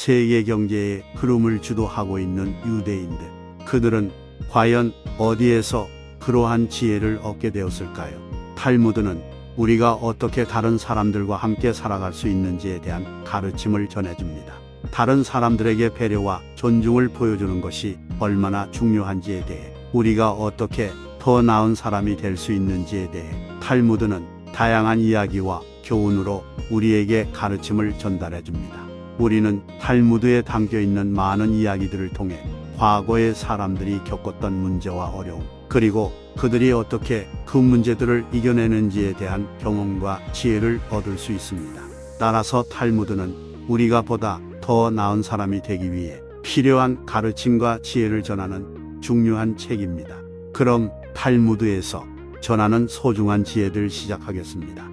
세계 경제의 흐름을 주도하고 있는 유대인들. 그들은 과연 어디에서 그러한 지혜를 얻게 되었을까요? 탈무드는 우리가 어떻게 다른 사람들과 함께 살아갈 수 있는지에 대한 가르침을 전해줍니다. 다른 사람들에게 배려와 존중을 보여주는 것이 얼마나 중요한지에 대해, 우리가 어떻게 더 나은 사람이 될 수 있는지에 대해 탈무드는 다양한 이야기와 교훈으로 우리에게 가르침을 전달해 줍니다. 우리는 탈무드에 담겨 있는 많은 이야기들을 통해 과거의 사람들이 겪었던 문제와 어려움, 그리고 그들이 어떻게 그 문제들을 이겨내는지에 대한 경험과 지혜를 얻을 수 있습니다. 따라서 탈무드는 우리가 보다 더 나은 사람이 되기 위해 필요한 가르침과 지혜를 전하는 중요한 책입니다. 그럼 탈무드에서 전하는 소중한 지혜들 시작하겠습니다.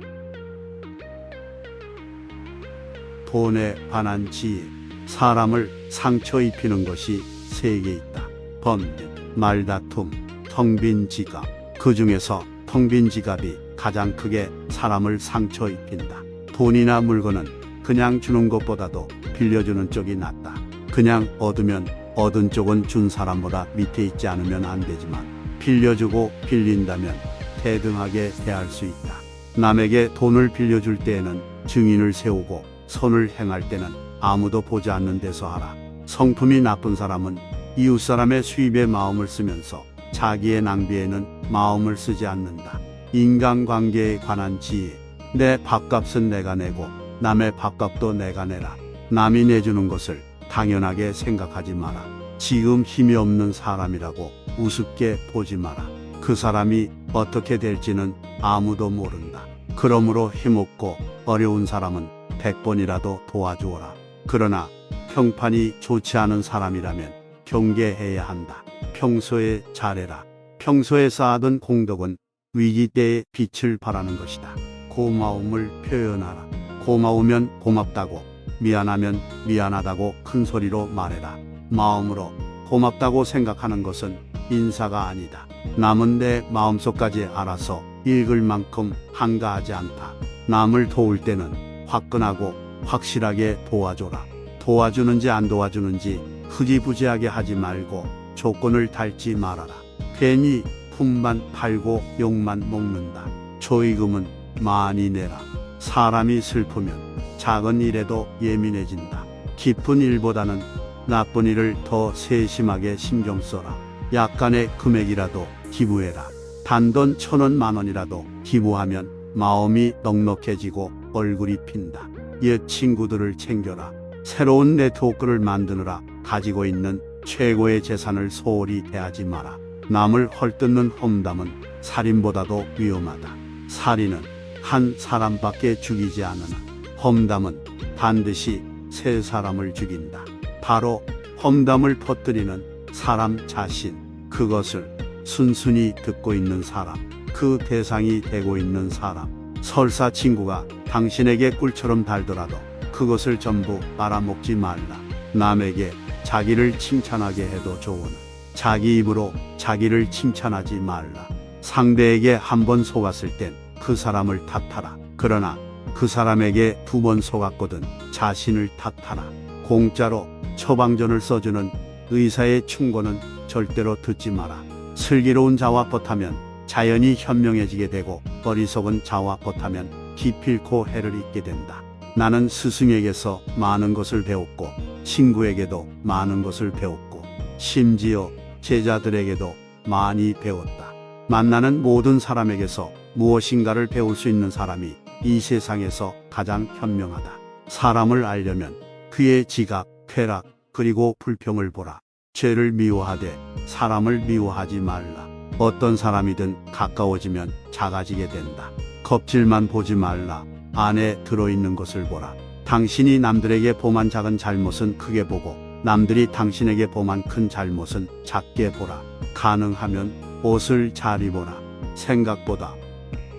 돈에 관한 지혜. 사람을 상처 입히는 것이 세 개 있다. 번빈, 말다툼, 텅 빈 지갑. 그 중에서 텅 빈 지갑이 가장 크게 사람을 상처 입힌다. 돈이나 물건은 그냥 주는 것보다도 빌려주는 쪽이 낫다. 그냥 얻으면 얻은 쪽은 준 사람보다 밑에 있지 않으면 안 되지만, 빌려주고 빌린다면 대등하게 대할 수 있다. 남에게 돈을 빌려줄 때에는 증인을 세우고 선을 행할 때는 아무도 보지 않는 데서 하라. 성품이 나쁜 사람은 이웃 사람의 수입에 마음을 쓰면서 자기의 낭비에는 마음을 쓰지 않는다. 인간관계에 관한 지혜. 내 밥값은 내가 내고 남의 밥값도 내가 내라. 남이 내주는 것을 당연하게 생각하지 마라. 지금 힘이 없는 사람이라고 우습게 보지 마라. 그 사람이 어떻게 될지는 아무도 모른다. 그러므로 힘없고 어려운 사람은 100번이라도 도와주어라. 그러나 평판이 좋지 않은 사람이라면 경계해야 한다. 평소에 잘해라. 평소에 쌓아둔 공덕은 위기 때에 빛을 발하는 것이다. 고마움을 표현하라. 고마우면 고맙다고, 미안하면 미안하다고 큰 소리로 말해라. 마음으로 고맙다고 생각하는 것은 인사가 아니다. 남은 내 마음속까지 알아서 읽을 만큼 한가하지 않다. 남을 도울 때는 화끈하고 확실하게 도와줘라. 도와주는지 안 도와주는지 흐지부지하게 하지 말고 조건을 달지 말아라. 괜히 품만 팔고 욕만 먹는다. 조의금은 많이 내라. 사람이 슬프면 작은 일에도 예민해진다. 깊은 일보다는 나쁜 일을 더 세심하게 신경 써라. 약간의 금액이라도 기부해라. 단돈 1,000원, 10,000원이라도 기부하면 마음이 넉넉해지고 얼굴이 핀다. 옛 친구들을 챙겨라. 새로운 네트워크를 만드느라 가지고 있는 최고의 재산을 소홀히 대하지 마라. 남을 헐뜯는 험담은 살인보다도 위험하다. 살인은 한 사람밖에 죽이지 않으나 험담은 반드시 3사람을 죽인다. 바로 험담을 퍼뜨리는 사람 자신, 그것을 순순히 듣고 있는 사람, 그 대상이 되고 있는 사람. 설사 친구가 당신에게 꿀처럼 달더라도 그것을 전부 빨아먹지 말라. 남에게 자기를 칭찬하게 해도 좋으나 자기 입으로 자기를 칭찬하지 말라. 상대에게 한 번 속았을 땐 그 사람을 탓하라. 그러나 그 사람에게 2번 속았거든 자신을 탓하라. 공짜로 처방전을 써주는 의사의 충고는 절대로 듣지 마라. 슬기로운 자와 벗하면 자연이 현명해지게 되고 어리석은 자와 벗하면 기필코 해를 입게 된다. 나는 스승에게서 많은 것을 배웠고 친구에게도 많은 것을 배웠고 심지어 제자들에게도 많이 배웠다. 만나는 모든 사람에게서 무엇인가를 배울 수 있는 사람이 이 세상에서 가장 현명하다. 사람을 알려면 그의 지각, 쾌락, 그리고 불평을 보라. 죄를 미워하되 사람을 미워하지 말라. 어떤 사람이든 가까워지면 작아지게 된다. 껍질만 보지 말라. 안에 들어있는 것을 보라. 당신이 남들에게 범한 작은 잘못은 크게 보고 남들이 당신에게 범한 큰 잘못은 작게 보라. 가능하면 옷을 잘 입어라. 생각보다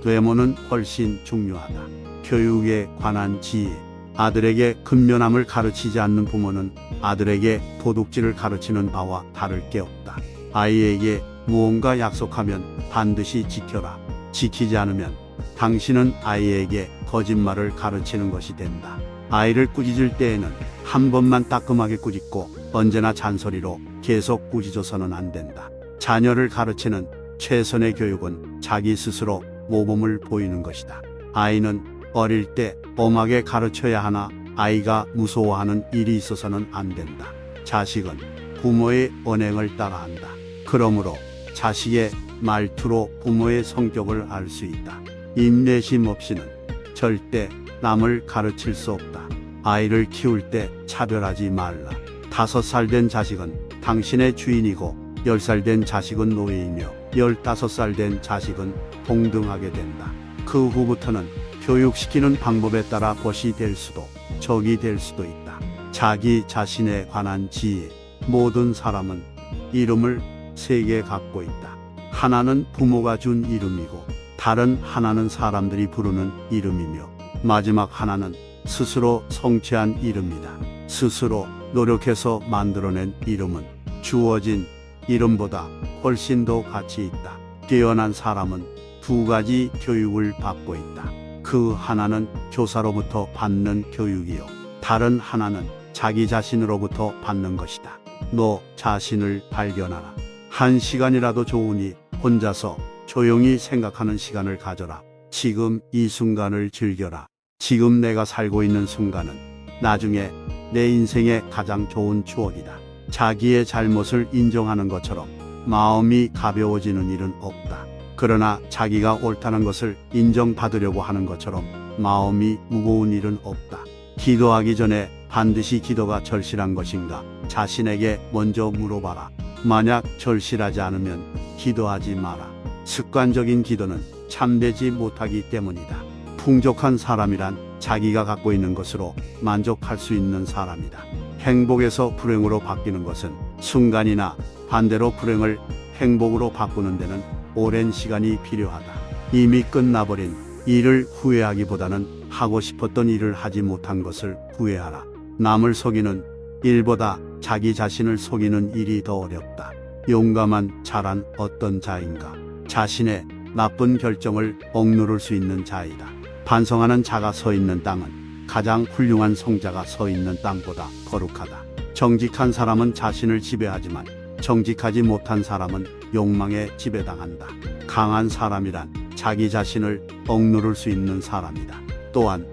외모는 훨씬 중요하다. 교육에 관한 지혜. 아들에게 근면함을 가르치지 않는 부모는 아들에게 도둑질을 가르치는 바와 다를 게 없다. 아이에게 무언가 약속하면 반드시 지켜라. 지키지 않으면 당신은 아이에게 거짓말을 가르치는 것이 된다. 아이를 꾸짖을 때에는 한 번만 따끔하게 꾸짖고 언제나 잔소리로 계속 꾸짖어서는 안 된다. 자녀를 가르치는 최선의 교육은 자기 스스로 모범을 보이는 것이다. 아이는 어릴 때 엄하게 가르쳐야 하나 아이가 무서워하는 일이 있어서는 안 된다. 자식은 부모의 언행을 따라한다. 그러므로 자식의 말투로 부모의 성격을 알 수 있다. 인내심 없이는 절대 남을 가르칠 수 없다. 아이를 키울 때 차별하지 말라. 5살 된 자식은 당신의 주인이고 10살 된 자식은 노예이며 15살 된 자식은 동등하게 된다. 그 후부터는 교육시키는 방법에 따라 벗이 될 수도 적이 될 수도 있다. 자기 자신에 관한 지혜. 모든 사람은 이름을 3개 갖고 있다. 하나는 부모가 준 이름이고 다른 하나는 사람들이 부르는 이름이며 마지막 하나는 스스로 성취한 이름이다. 스스로 노력해서 만들어낸 이름은 주어진 이름보다 훨씬 더 가치 있다. 뛰어난 사람은 2가지 교육을 받고 있다. 그 하나는 교사로부터 받는 교육이요. 다른 하나는 자기 자신으로부터 받는 것이다. 너 자신을 발견하라. 1시간이라도 좋으니 혼자서 조용히 생각하는 시간을 가져라. 지금 이 순간을 즐겨라. 지금 내가 살고 있는 순간은 나중에 내 인생의 가장 좋은 추억이다. 자기의 잘못을 인정하는 것처럼 마음이 가벼워지는 일은 없다. 그러나 자기가 옳다는 것을 인정받으려고 하는 것처럼 마음이 무거운 일은 없다. 기도하기 전에 반드시 기도가 절실한 것인가 자신에게 먼저 물어봐라. 만약 절실하지 않으면 기도하지 마라. 습관적인 기도는 참되지 못하기 때문이다. 풍족한 사람이란 자기가 갖고 있는 것으로 만족할 수 있는 사람이다. 행복에서 불행으로 바뀌는 것은 순간이나 반대로 불행을 행복으로 바꾸는 데는 오랜 시간이 필요하다. 이미 끝나버린 일을 후회하기보다는 하고 싶었던 일을 하지 못한 것을 후회하라. 남을 속이는 일보다 자기 자신을 속이는 일이 더 어렵다. 용감한 자란 어떤 자인가? 자신의 나쁜 결정을 억누를 수 있는 자이다. 반성하는 자가 서 있는 땅은 가장 훌륭한 성자가 서 있는 땅보다 거룩하다. 정직한 사람은 자신을 지배하지만 정직하지 못한 사람은 욕망에 지배당한다. 강한 사람이란 자기 자신을 억누를 수 있는 사람이다. 또한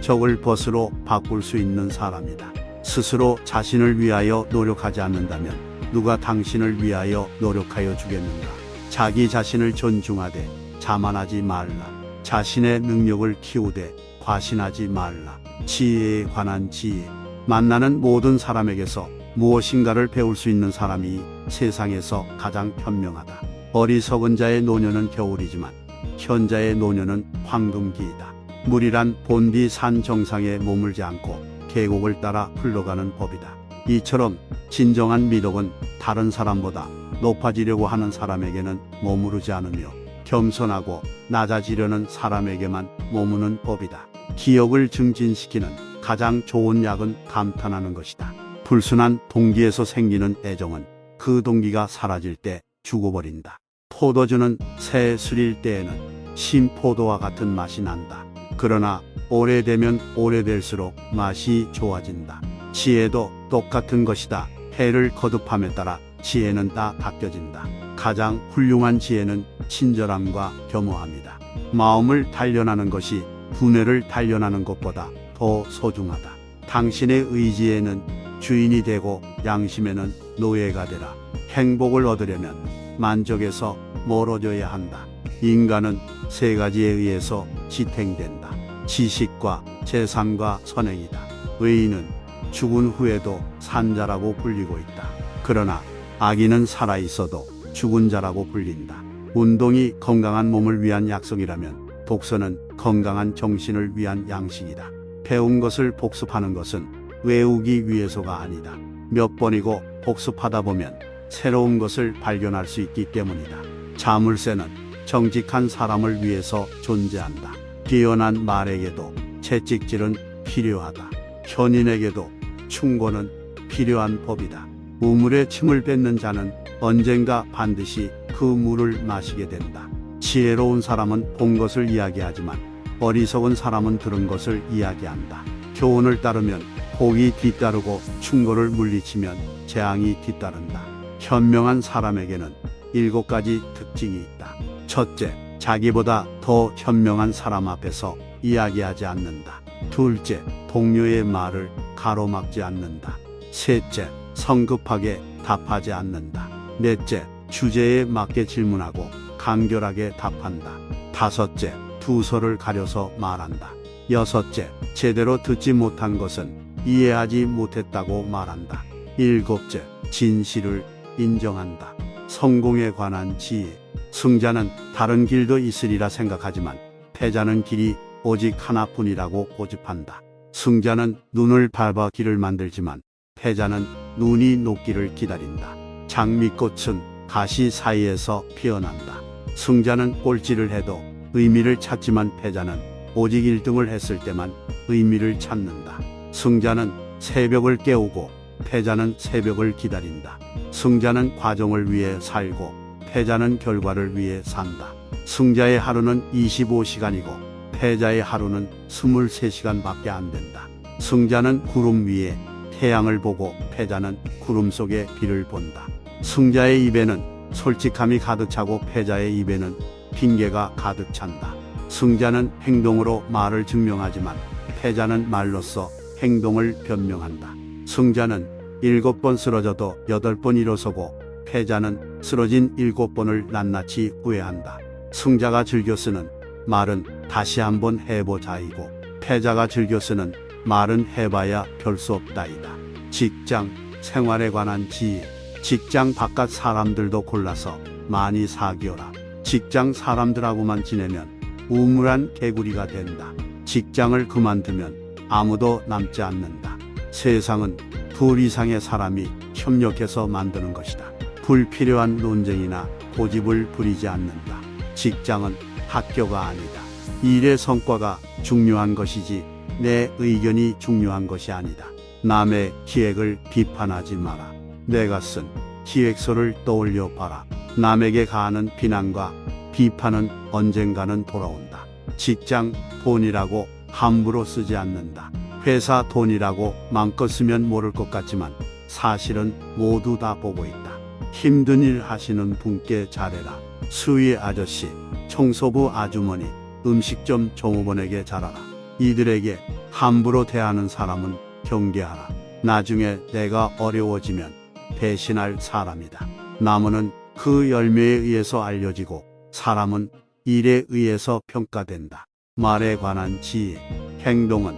적을 벗으로 바꿀 수 있는 사람이다. 스스로 자신을 위하여 노력하지 않는다면 누가 당신을 위하여 노력하여 주겠는가? 자기 자신을 존중하되 자만하지 말라. 자신의 능력을 키우되 과신하지 말라. 지혜에 관한 지혜. 만나는 모든 사람에게서 무엇인가를 배울 수 있는 사람이 세상에서 가장 현명하다. 어리석은 자의 노년은 겨울이지만 현자의 노년은 황금기이다. 물이란 본디 산 정상에 머물지 않고 계곡을 따라 흘러가는 법이다. 이처럼 진정한 미덕은 다른 사람보다 높아지려고 하는 사람에게는 머무르지 않으며 겸손하고 낮아지려는 사람에게만 머무는 법이다. 기억을 증진시키는 가장 좋은 약은 감탄하는 것이다. 불순한 동기에서 생기는 애정은 그 동기가 사라질 때 죽어버린다. 포도주는 새 술일 때에는 신포도와 같은 맛이 난다. 그러나 오래되면 오래될수록 맛이 좋아진다. 지혜도 똑같은 것이다. 해를 거듭함에 따라 지혜는 다 바뀌어진다. 가장 훌륭한 지혜는 친절함과 겸허함이다. 마음을 단련하는 것이 두뇌를 단련하는 것보다 더 소중하다. 당신의 의지에는 주인이 되고 양심에는 노예가 되라. 행복을 얻으려면 만족에서 멀어져야 한다. 인간은 3가지에 의해서 지탱된다. 지식과 재산과 선행이다. 의인은 죽은 후에도 산 자라고 불리고 있다. 그러나 악인은 살아있어도 죽은 자라고 불린다. 운동이 건강한 몸을 위한 약속이라면 독서는 건강한 정신을 위한 양식이다. 배운 것을 복습하는 것은 외우기 위해서가 아니다. 몇 번이고 복습하다 보면 새로운 것을 발견할 수 있기 때문이다. 자물쇠는 정직한 사람을 위해서 존재한다. 뛰어난 말에게도 채찍질은 필요하다. 현인에게도 충고는 필요한 법이다. 우물에 침을 뱉는 자는 언젠가 반드시 그 물을 마시게 된다. 지혜로운 사람은 본 것을 이야기하지만 어리석은 사람은 들은 것을 이야기한다. 교훈을 따르면 복이 뒤따르고 충고를 물리치면 재앙이 뒤따른다. 현명한 사람에게는 7가지 특징이 있다. 첫째, 자기보다 더 현명한 사람 앞에서 이야기하지 않는다. 둘째, 동료의 말을 가로막지 않는다. 셋째, 성급하게 답하지 않는다. 넷째, 주제에 맞게 질문하고 간결하게 답한다. 다섯째, 두서를 가려서 말한다. 여섯째, 제대로 듣지 못한 것은 이해하지 못했다고 말한다. 일곱째, 진실을 인정한다. 성공에 관한 지혜. 승자는 다른 길도 있으리라 생각하지만 패자는 길이 오직 하나뿐이라고 고집한다. 승자는 눈을 밟아 길을 만들지만 패자는 눈이 녹기를 기다린다. 장미꽃은 가시 사이에서 피어난다. 승자는 꼴찌를 해도 의미를 찾지만 패자는 오직 1등을 했을 때만 의미를 찾는다. 승자는 새벽을 깨우고 패자는 새벽을 기다린다. 승자는 과정을 위해 살고 패자는 결과를 위해 산다. 승자의 하루는 25시간이고 패자의 하루는 23시간밖에 안 된다. 승자는 구름 위에 태양을 보고 패자는 구름 속에 비를 본다. 승자의 입에는 솔직함이 가득 차고 패자의 입에는 핑계가 가득 찬다. 승자는 행동으로 말을 증명하지만 패자는 말로써 행동을 변명한다. 승자는 7번 쓰러져도 8번 일어서고 패자는 쓰러진 7번을 낱낱이 후회한다. 승자가 즐겨 쓰는 말은 다시 한번 해보자이고 패자가 즐겨 쓰는 말은 해봐야 별 수 없다이다. 직장 생활에 관한 지혜. 직장 바깥 사람들도 골라서 많이 사귀어라. 직장 사람들하고만 지내면 우물한 개구리가 된다. 직장을 그만두면 아무도 남지 않는다. 세상은 둘 이상의 사람이 협력해서 만드는 것이다. 불필요한 논쟁이나 고집을 부리지 않는다. 직장은 학교가 아니다. 일의 성과가 중요한 것이지 내 의견이 중요한 것이 아니다. 남의 기획을 비판하지 마라. 내가 쓴 기획서를 떠올려 봐라. 남에게 가하는 비난과 비판은 언젠가는 돌아온다. 직장 돈이라고 함부로 쓰지 않는다. 회사 돈이라고 마음껏 쓰면 모를 것 같지만 사실은 모두 다 보고 있다. 힘든 일 하시는 분께 잘해라. 수위 아저씨, 청소부 아주머니, 음식점 종업원에게 잘하라. 이들에게 함부로 대하는 사람은 경계하라. 나중에 내가 어려워지면 대신할 사람이다. 나무는 그 열매에 의해서 알려지고 사람은 일에 의해서 평가된다. 말에 관한 지혜. 행동은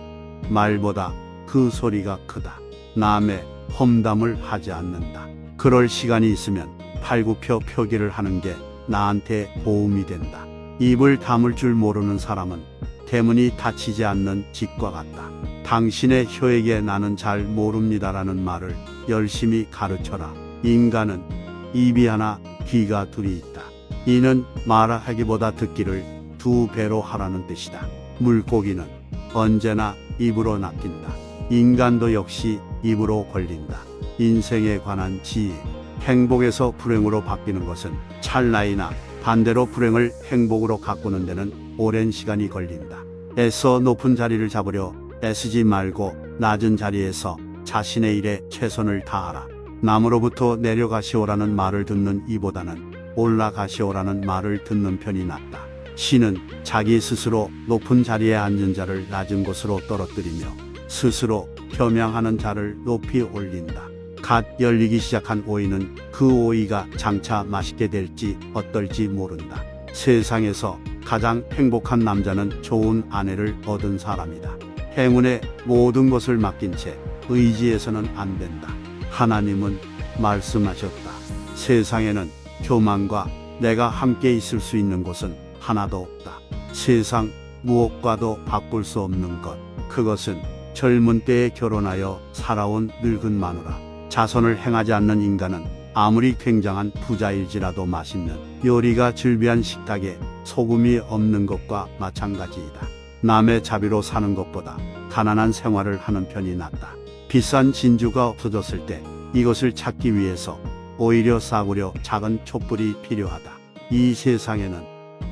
말보다 그 소리가 크다. 남의 험담을 하지 않는다. 그럴 시간이 있으면 팔굽혀 펴기를 하는 게 나한테 도움이 된다. 입을 다물 줄 모르는 사람은 대문이 닫히지 않는 집과 같다. 당신의 혀에게 나는 잘 모릅니다라는 말을 열심히 가르쳐라. 인간은 입이 하나 귀가 둘이 있다. 이는 말하기보다 듣기를 2배로 하라는 뜻이다. 물고기는 언제나 입으로 낚인다. 인간도 역시 입으로 걸린다. 인생에 관한 지혜. 행복에서 불행으로 바뀌는 것은 찰나이나 반대로 불행을 행복으로 가꾸는 데는 오랜 시간이 걸린다. 애써 높은 자리를 잡으려 애쓰지 말고 낮은 자리에서 자신의 일에 최선을 다하라. 남으로부터 내려가시오라는 말을 듣는 이보다는 올라가시오라는 말을 듣는 편이 낫다. 신은 자기 스스로 높은 자리에 앉은 자를 낮은 곳으로 떨어뜨리며 스스로 겸양하는 자를 높이 올린다. 갓 열리기 시작한 오이는 그 오이가 장차 맛있게 될지 어떨지 모른다. 세상에서 가장 행복한 남자는 좋은 아내를 얻은 사람이다. 행운에 모든 것을 맡긴 채 의지해서는 안 된다. 하나님은 말씀하셨다. 세상에는 교만과 내가 함께 있을 수 있는 곳은 하나도 없다. 세상 무엇과도 바꿀 수 없는 것, 그것은 젊은 때에 결혼하여 살아온 늙은 마누라. 자선을 행하지 않는 인간은 아무리 굉장한 부자일지라도 맛있는 요리가 즐비한 식탁에 소금이 없는 것과 마찬가지이다. 남의 자비로 사는 것보다 가난한 생활을 하는 편이 낫다. 비싼 진주가 없어졌을 때 이것을 찾기 위해서 오히려 싸구려 작은 촛불이 필요하다. 이 세상에는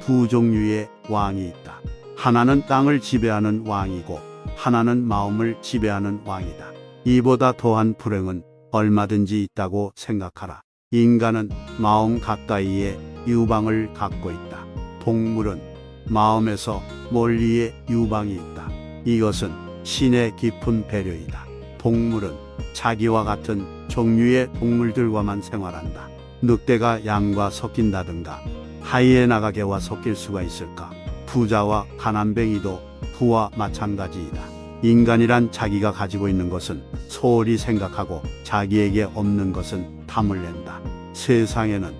두 종류의 왕이 있다. 하나는 땅을 지배하는 왕이고 하나는 마음을 지배하는 왕이다. 이보다 더한 불행은 얼마든지 있다고 생각하라. 인간은 마음 가까이에 유방을 갖고 있다. 동물은 마음에서 멀리에 유방이 있다. 이것은 신의 깊은 배려이다. 동물은 자기와 같은 종류의 동물들과만 생활한다. 늑대가 양과 섞인다든가 하이에나가 개와 섞일 수가 있을까? 부자와 가난뱅이도 부와 마찬가지이다. 인간이란 자기가 가지고 있는 것은 소홀히 생각하고 자기에게 없는 것은 탐을 낸다. 세상에는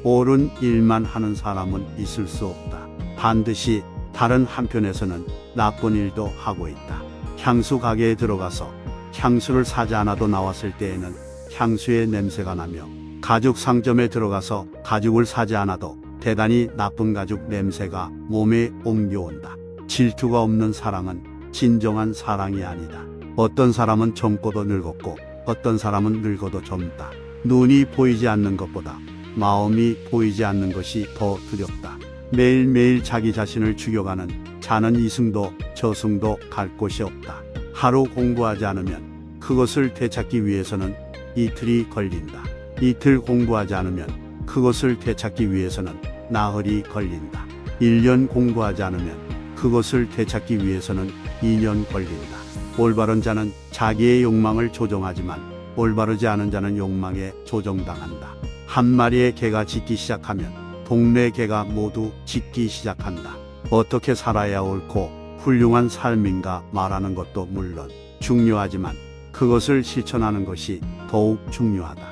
옳은 일만 하는 사람은 있을 수 없다. 반드시 다른 한편에서는 나쁜 일도 하고 있다. 향수 가게에 들어가서 향수를 사지 않아도 나왔을 때에는 향수의 냄새가 나며, 가죽 상점에 들어가서 가죽을 사지 않아도 대단히 나쁜 가죽 냄새가 몸에 옮겨온다. 질투가 없는 사랑은 진정한 사랑이 아니다. 어떤 사람은 젊고도 늙었고 어떤 사람은 늙어도 젊다. 눈이 보이지 않는 것보다 마음이 보이지 않는 것이 더 두렵다. 매일매일 자기 자신을 죽여가는 자는 이승도 저승도 갈 곳이 없다. 하루 공부하지 않으면 그것을 되찾기 위해서는 이틀이 걸린다. 이틀 공부하지 않으면 그것을 되찾기 위해서는 나흘이 걸린다. 1년 공부하지 않으면 그것을 되찾기 위해서는 2년 걸린다. 올바른 자는 자기의 욕망을 조정하지만 올바르지 않은 자는 욕망에 조정당한다. 한 마리의 개가 짖기 시작하면 동네 개가 모두 짖기 시작한다. 어떻게 살아야 옳고 훌륭한 삶인가 말하는 것도 물론 중요하지만 그것을 실천하는 것이 더욱 중요하다.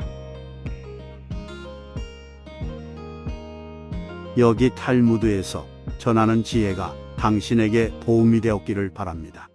여기 탈무드에서 전하는 지혜가 당신에게 도움이 되었기를 바랍니다.